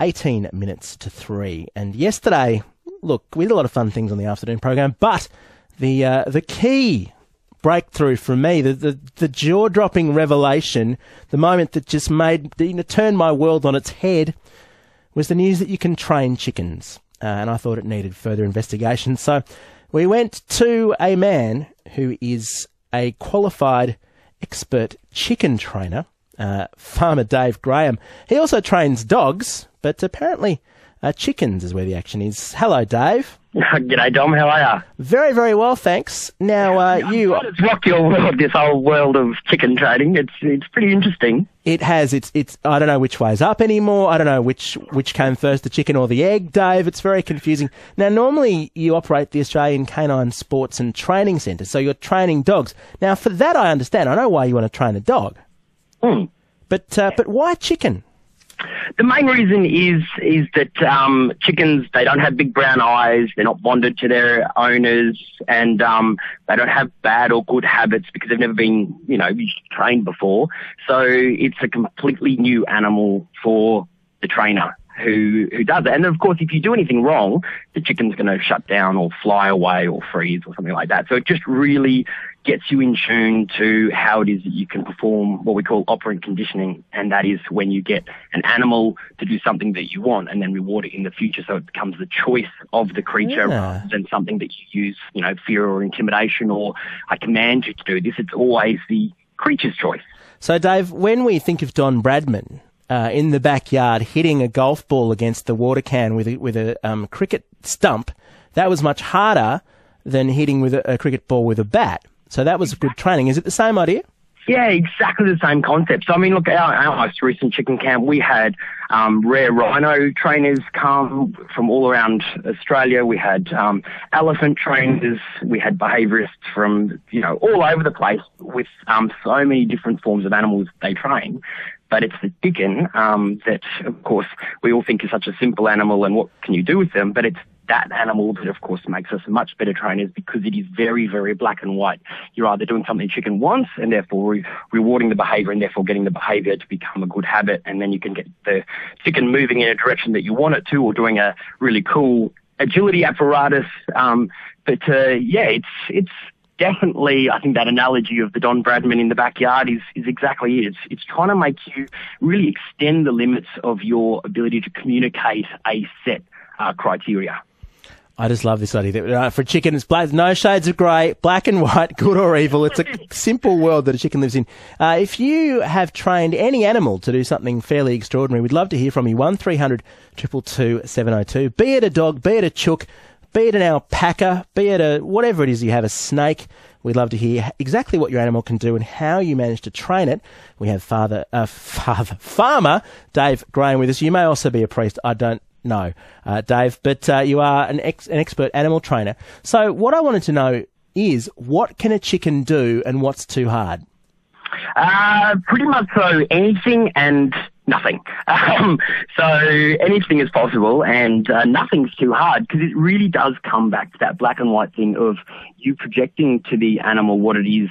18 minutes to 3. And yesterday, look, we did a lot of fun things on the afternoon program, but the key breakthrough for me, the jaw-dropping revelation, the moment that just turned my world on its head, was the news that you can train chickens. And I thought it needed further investigation. So we went to a man who is a qualified expert chicken trainer, Farmer Dave Graham. He also trains dogs, but apparently chickens is where the action is. Hello, Dave. G'day, Dom. How are you? Very, very well, thanks. Now, It's rocked your world, this whole world of chicken trading. It's pretty interesting. It has. It's. I don't know which way's up anymore. I don't know which came first, the chicken or the egg, Dave. It's very confusing. Now, normally you operate the Australian Canine Sports and Training Centre, so you're training dogs. Now, for that I understand. I know why you want to train a dog. But why chicken? The main reason is that chickens, they don't have big brown eyes, they're not bonded to their owners, and they don't have bad or good habits because they've never been, trained before. So it's a completely new animal for the trainer who does it. And of course, if you do anything wrong, the chicken's going to shut down or fly away or freeze or something like that. So it just really gets you in tune to how it is that you can perform what we call operant conditioning, and that is when you get an animal to do something that you want and then reward it in the future, so it becomes the choice of the creature rather than something that you use, fear or intimidation or I command you to do this. It's always the creature's choice. So, Dave, when we think of Don Bradman in the backyard hitting a golf ball against the water can with a cricket stump, that was much harder than hitting with a cricket ball with a bat. So that was good training. Is it the same idea? Yeah, exactly the same concept. So, look, our most recent chicken camp, we had rare rhino trainers come from all around Australia. We had elephant trainers. We had behaviourists from, all over the place with so many different forms of animals they train. But it's the chicken that, of course, we all think is such a simple animal and what can you do with them, but it's that animal that, of course, makes us much better trainers because it is very, very black and white. You're either doing something the chicken wants and therefore rewarding the behaviour and therefore getting the behaviour to become a good habit, and then you can get the chicken moving in a direction that you want it to, or doing a really cool agility apparatus. It's definitely, I think that analogy of the Don Bradman in the backyard is exactly it. It's trying to make you really extend the limits of your ability to communicate a set criteria. I just love this idea that for chicken, it's black, no shades of grey, black and white, good or evil. It's a simple world that a chicken lives in. If you have trained any animal to do something fairly extraordinary, we'd love to hear from you. 1300 222 702. Be it a dog, be it a chook, be it an alpaca, be it whatever it is you have, a snake. We'd love to hear exactly what your animal can do and how you manage to train it. We have Farmer Dave Graham with us. You may also be a priest. I don't know, Dave, but you are an expert animal trainer. So what I wanted to know is, what can a chicken do and what's too hard? Pretty much so anything and nothing. So anything is possible, and nothing's too hard, because it really does come back to that black and white thing of you projecting to the animal what it is.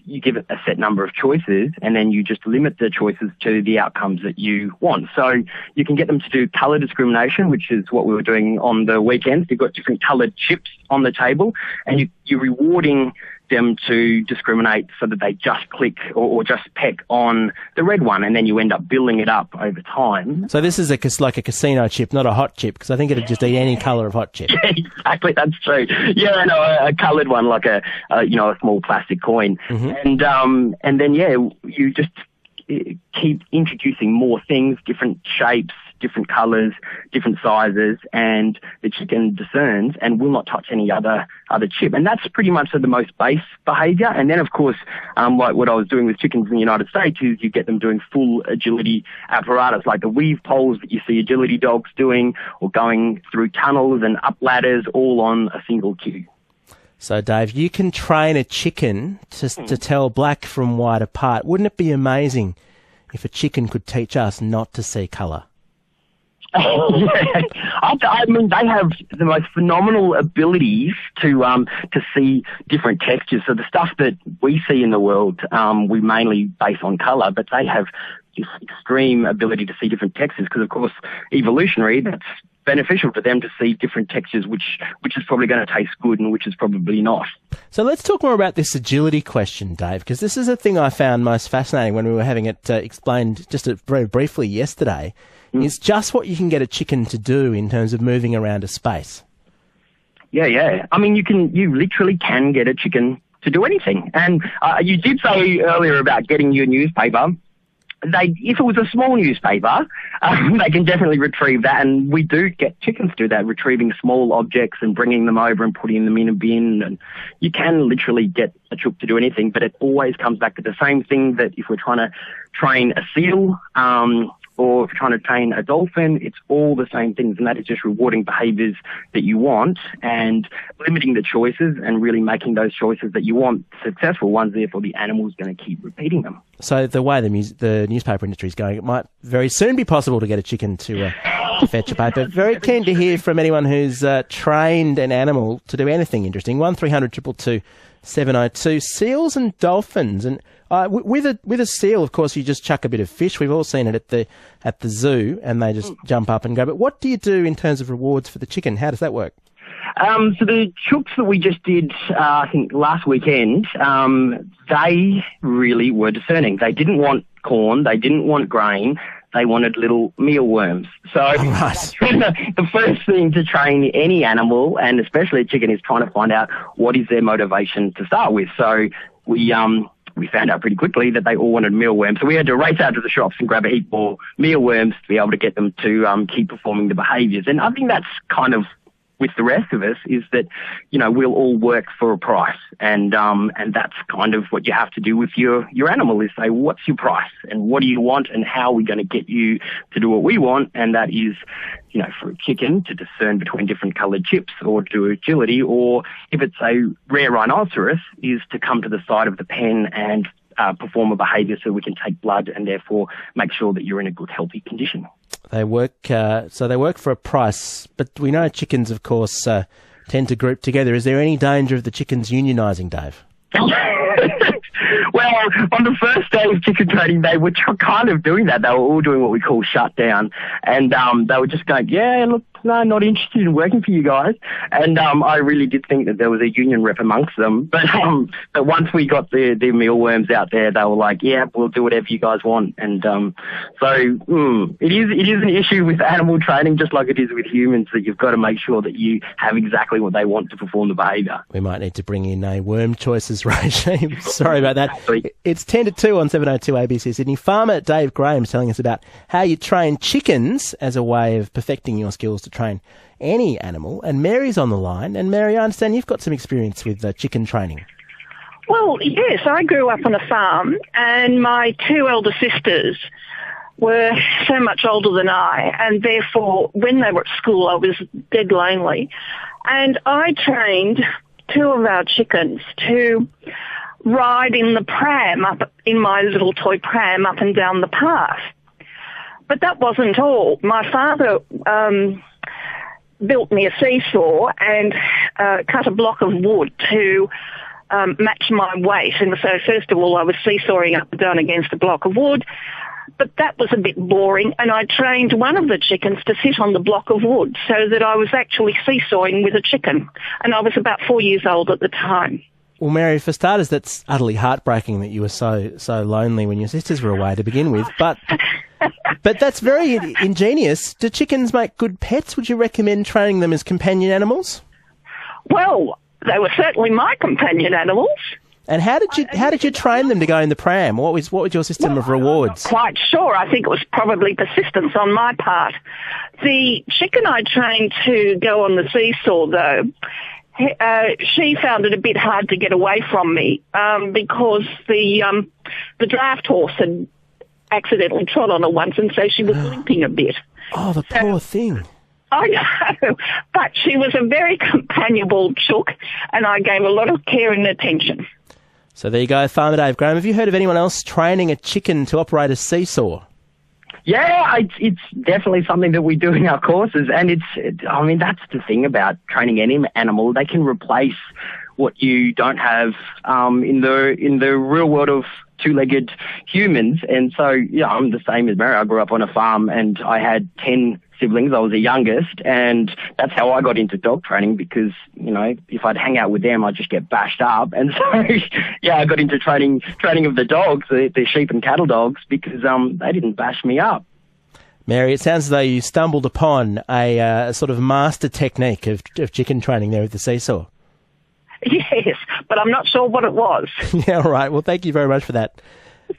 You give it a set number of choices, and then you just limit the choices to the outcomes that you want. So you can get them to do colour discrimination, which is what we were doing on the weekends. You've got different coloured chips on the table, and you're rewarding them to discriminate so that they just click or just peck on the red one, and then you end up building it up over time. So this is like a casino chip, not a hot chip, because I think it'd just eat any colour of hot chip. Yeah, exactly, that's true. Yeah, no, a coloured one, like a small plastic coin. Mm-hmm. And then you just keep introducing more things, different shapes, different colours, different sizes, and the chicken discerns and will not touch any other chip. And that's pretty much the most base behaviour. And then, of course, like what I was doing with chickens in the United States, is you get them doing full agility apparatus, like the weave poles that you see agility dogs doing, or going through tunnels and up ladders, all on a single cue. So, Dave, you can train a chicken to tell black from white apart. Wouldn't it be amazing if a chicken could teach us not to see colour? Yeah. I mean, they have the most phenomenal abilities to see different textures. So the stuff that we see in the world, we mainly base on colour, but they have this extreme ability to see different textures, because of course, evolutionary, that's beneficial for them to see different textures, which is probably going to taste good and which is probably not. So let's talk more about this agility question, Dave, because this is a thing I found most fascinating when we were having it explained just very briefly yesterday, is just what you can get a chicken to do in terms of moving around a space. Yeah. I mean, you literally can get a chicken to do anything. And you did say earlier about getting your newspaper. If it was a small newspaper, they can definitely retrieve that, and we do get chickens do that, retrieving small objects and bringing them over and putting them in a bin, and you can literally get a chook to do anything, but it always comes back to the same thing, that if we're trying to train a seal, or if you're trying to train a dolphin, it's all the same things, and that is just rewarding behaviours that you want and limiting the choices and really making those choices that you want successful ones, therefore the animal's going to keep repeating them. So the way the newspaper industry is going, it might very soon be possible to get a chicken to fetch a paper. Very keen to hear from anyone who's trained an animal to do anything interesting. 1300 222 702. Seals and dolphins, and with a seal, of course, you just chuck a bit of fish. We've all seen it at the zoo, and they just jump up and go. But what do you do in terms of rewards for the chicken? How does that work? So the chooks that we just did, I think last weekend, they really were discerning. They didn't want corn, they didn't want grain, they wanted little mealworms. So the first thing to train any animal, and especially a chicken, is trying to find out what is their motivation to start with. So we found out pretty quickly that they all wanted mealworms. So we had to race out to the shops and grab a heap more mealworms to be able to get them to keep performing the behaviours. And I think that's kind of with the rest of us, is that, we'll all work for a price. And that's kind of what you have to do with your animal, is say, what's your price and what do you want and how are we going to get you to do what we want? And that is, for a chicken to discern between different coloured chips, or do agility, or if it's a rare rhinoceros, is to come to the side of the pen and perform a behaviour so we can take blood and therefore make sure that you're in a good, healthy condition. They work for a price, but we know chickens, of course, tend to group together. Is there any danger of the chickens unionising, Dave? Well, on the first day of chicken training, they were kind of doing that. They were all doing what we call shutdown, and they were just going, yeah, look, no, not interested in working for you guys. And I really did think that there was a union rep amongst them. But once we got the mealworms out there, they were like, yeah, we'll do whatever you guys want. And it is an issue with animal training, just like it is with humans, that you've got to make sure that you have exactly what they want to perform the behaviour. We might need to bring in a worm choices regime. Sorry about that. It's 10 to 2 on 702 ABC Sydney. Farmer Dave Graham's telling us about how you train chickens as a way of perfecting your skills to train any animal. And Mary's on the line. And Mary, I understand you've got some experience with chicken training. Well, yes, I grew up on a farm, and my two elder sisters were so much older than I, and therefore when they were at school I was dead lonely. And I trained two of our chickens to ride in the pram, up in my little toy pram, up and down the path. But that wasn't all. My father built me a seesaw and cut a block of wood to match my weight. And so first of all I was seesawing up and down against a block of wood, but that was a bit boring, and I trained one of the chickens to sit on the block of wood so that I was actually seesawing with a chicken, and I was about 4 years old at the time. Well, Mary, for starters, that's utterly heartbreaking that you were so lonely when your sisters were away to begin with. But that's very ingenious. Do chickens make good pets? Would you recommend training them as companion animals? Well, they were certainly my companion animals. And how did you train them to go in the pram? What was your system of rewards? I'm not quite sure. I think it was probably persistence on my part. The chicken I trained to go on the seesaw, though, she found it a bit hard to get away from me because the draft horse had accidentally trod on her once, and so she was limping a bit. Oh, the poor thing. I know, but she was a very companionable chook, and I gave a lot of care and attention. So there you go, Farmer Dave Graham. Have you heard of anyone else training a chicken to operate a seesaw? Yeah, it's definitely something that we do in our courses, and that's the thing about training any animal. They can replace what you don't have in the real world of two-legged humans. And so, yeah, I'm the same as Mary. I grew up on a farm and I had 10 siblings. I was the youngest, and that's how I got into dog training because, you know, if I'd hang out with them, I'd just get bashed up. And so, yeah, I got into training of the dogs, the sheep and cattle dogs, because they didn't bash me up. Mary, it sounds as though you stumbled upon a sort of master technique of chicken training there with the seesaw. Yes, but I'm not sure what it was. Yeah, all right. Well, thank you very much for that.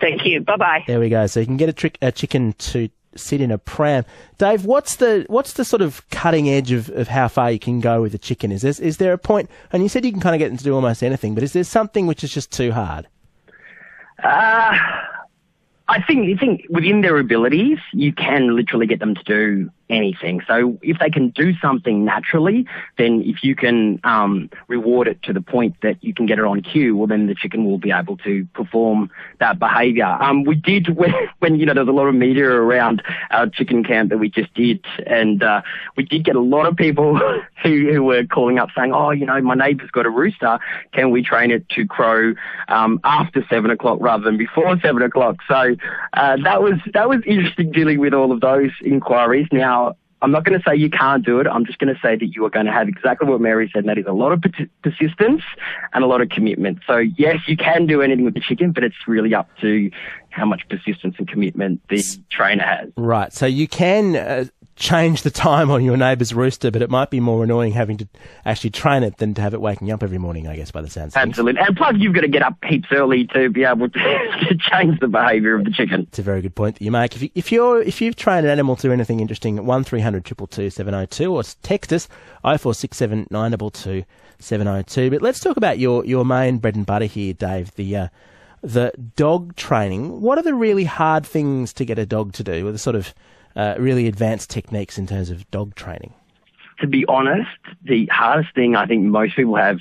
Thank you. Bye-bye. There we go. So you can get a chicken to sit in a pram. Dave, what's the sort of cutting edge of how far you can go with a chicken? Is there a point, and you said you can kind of get them to do almost anything, but is there something which is just too hard? I think within their abilities, you can literally get them to do anything. So if they can do something naturally, then if you can reward it to the point that you can get it on cue, well, then the chicken will be able to perform that behaviour. We did, when you know, there was a lot of media around our chicken camp that we just did, and we did get a lot of people who were calling up saying, oh, you know, my neighbour's got a rooster, can we train it to crow after 7 o'clock rather than before 7 o'clock? So that was interesting dealing with all of those inquiries. Now, I'm not going to say you can't do it. I'm just going to say that you are going to have exactly what Mary said, and that is a lot of persistence and a lot of commitment. So, yes, you can do anything with the chicken, but it's really up to how much persistence and commitment the trainer has. Right. So you can change the time on your neighbour's rooster, but it might be more annoying having to actually train it than to have it waking up every morning, I guess, by the sounds of things. Absolutely. And plus, you've got to get up heaps early to be able to change the behaviour of the chicken. It's a very good point that you make. If you've trained an animal to do anything interesting, 1300 222 702, or text us 0467 922 702. But let's talk about your main bread and butter here, Dave, the dog training. What are the really hard things to get a dog to do, or the sort of really advanced techniques in terms of dog training? To be honest, the hardest thing I think most people have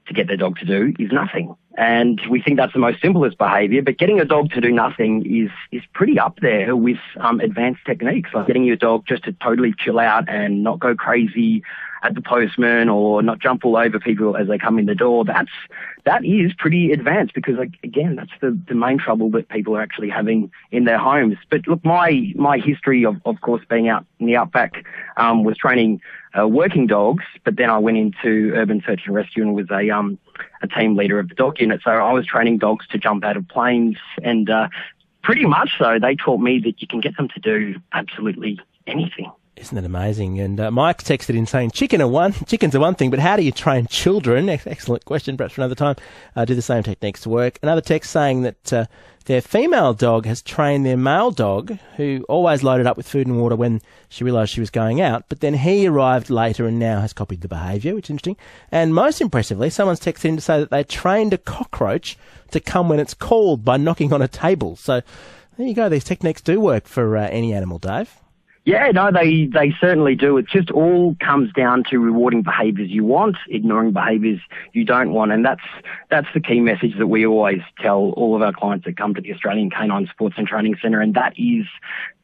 to get their dog to do is nothing. And we think that's the most simplest behaviour, but getting a dog to do nothing is pretty up there with advanced techniques, like getting your dog just to totally chill out and not go crazy at the postman or not jump all over people as they come in the door. That is pretty advanced because, like, again, that's the main trouble that people are actually having in their homes. But look, my history of course being out in the outback was training working dogs, but then I went into urban search and rescue and was a team leader of the dog unit. So I was training dogs to jump out of planes, and pretty much so they taught me that you can get them to do absolutely anything. Isn't that amazing? And Mike texted in saying, chickens are one thing, but how do you train children? Excellent question, perhaps for another time. Do the same techniques to work. Another text saying that their female dog has trained their male dog, who always loaded up with food and water when she realised she was going out, but then he arrived later and now has copied the behaviour, which is interesting. And most impressively, someone's texted in to say that they trained a cockroach to come when it's called by knocking on a table. So there you go. These techniques do work for any animal, Dave. Yeah, no, they certainly do. It just all comes down to rewarding behaviours you want, ignoring behaviours you don't want. And that's the key message that we always tell all of our clients that come to the Australian Canine Sports and Training Centre, and that is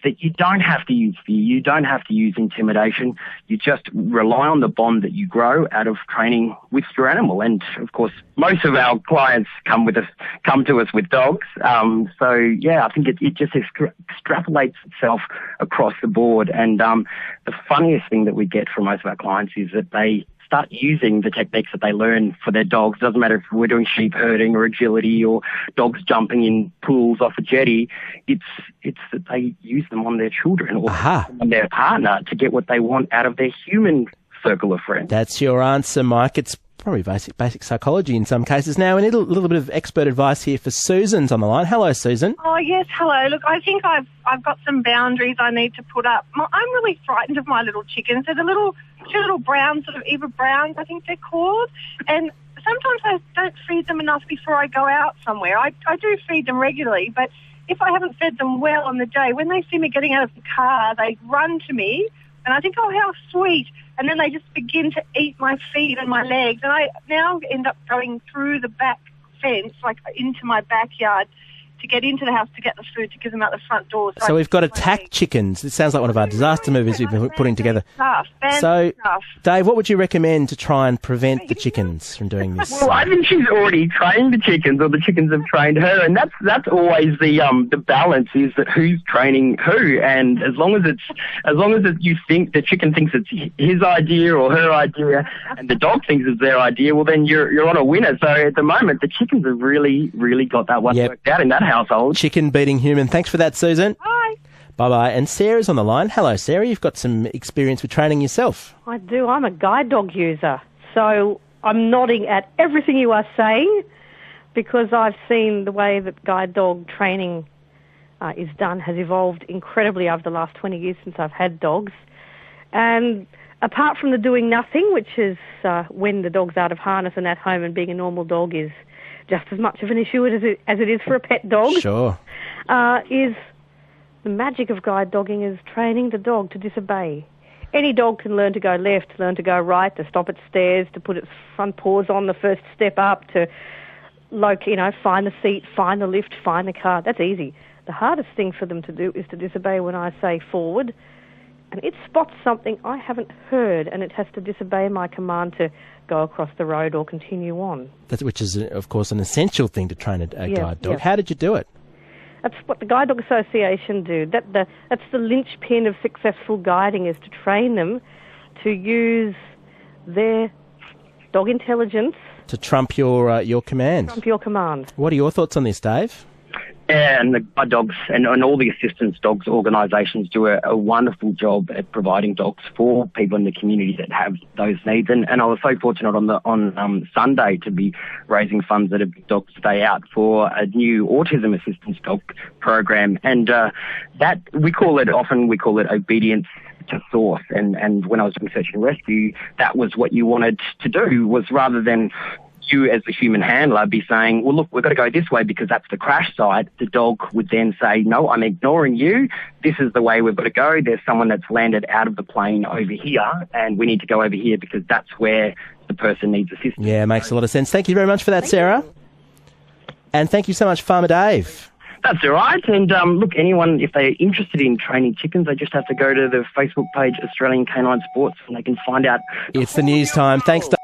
that you don't have to use fear, you don't have to use intimidation, you just rely on the bond that you grow out of training with your animal. And of course, most of our clients come to us with dogs. So yeah, I think it just extrapolates itself across the board. And the funniest thing that we get from most of our clients is that they start using the techniques that they learn for their dogs. Doesn't matter if we're doing sheep herding or agility or dogs jumping in pools off a jetty. It's that they use them on their children or on their partner to get what they want out of their human circle of friends. That's your answer, Mike. It's probably basic psychology in some cases. Now, we need a little bit of expert advice here for Susan's on the line. Hello, Susan. Oh, yes, hello. Look, I think I've got some boundaries I need to put up. I'm really frightened of my little chickens. They're the two little brown, sort of Eva Browns, I think they're called. And sometimes I don't feed them enough before I go out somewhere. I do feed them regularly, but if I haven't fed them well on the day, when they see me getting out of the car, they run to me, and I think, oh, how sweet. And then they just begin to eat my feet and my legs. And I now end up going through the back fence, like into my backyard, to to get into the house to get the food to give them out the front door. So we've got attack chickens. It sounds like one of our disaster movies we've been putting together. So, Dave, what would you recommend to try and prevent the chickens from doing this? Well, I think she's already trained the chickens, or the chickens have trained her, and that's always the balance, is that who's training who. And as long as you think the chicken thinks it's his idea or her idea, and the dog thinks it's their idea, well then you're on a winner. So at the moment, the chickens have really got that one worked out in that household. Chicken beating human. Thanks for that, Susan. Bye. Bye-bye. And Sarah's on the line. Hello, Sarah. You've got some experience with training yourself. I do. I'm a guide dog user. So I'm nodding at everything you are saying because I've seen the way that guide dog training is done has evolved incredibly over the last 20 years since I've had dogs. And apart from the doing nothing, which is when the dog's out of harness and at home and being a normal dog is just as much of an issue as it is for a pet dog. Sure. Is the magic of guide dogging is training the dog to disobey. Any dog can learn to go left, learn to go right, to stop at stairs, to put its front paws on the first step up, to find the seat, find the lift, find the car. That's easy. The hardest thing for them to do is to disobey when I say forward. And it spots something I haven't heard, and it has to disobey my command to go across the road or continue on. Which is, of course, an essential thing to train a guide dog. Yes. How did you do it? That's what the Guide Dog Association do. That's the linchpin of successful guiding, is to train them to use their dog intelligence to trump your command. Trump your command. What are your thoughts on this, Dave? Yeah, and the guide dogs and all the assistance dogs organisations do a wonderful job at providing dogs for people in the community that have those needs. And I was so fortunate on Sunday to be raising funds at a Big Dog Stay Out for a new autism assistance dog program. And that we call it obedience to source. And when I was doing search and rescue, that was what you wanted to do, was rather than you as the human handler be saying, well, look, we've got to go this way because that's the crash site, the dog would then say, no, I'm ignoring you. This is the way we've got to go. There's someone that's landed out of the plane over here, and we need to go over here because that's where the person needs assistance. Yeah, it makes a lot of sense. Thank you very much for that, Sarah. And thank you so much, Farmer Dave. That's all right. And look, anyone, if they're interested in training chickens, they just have to go to the Facebook page, Australian Canine Sports, and they can find out. It's the news time. Thanks, Dave.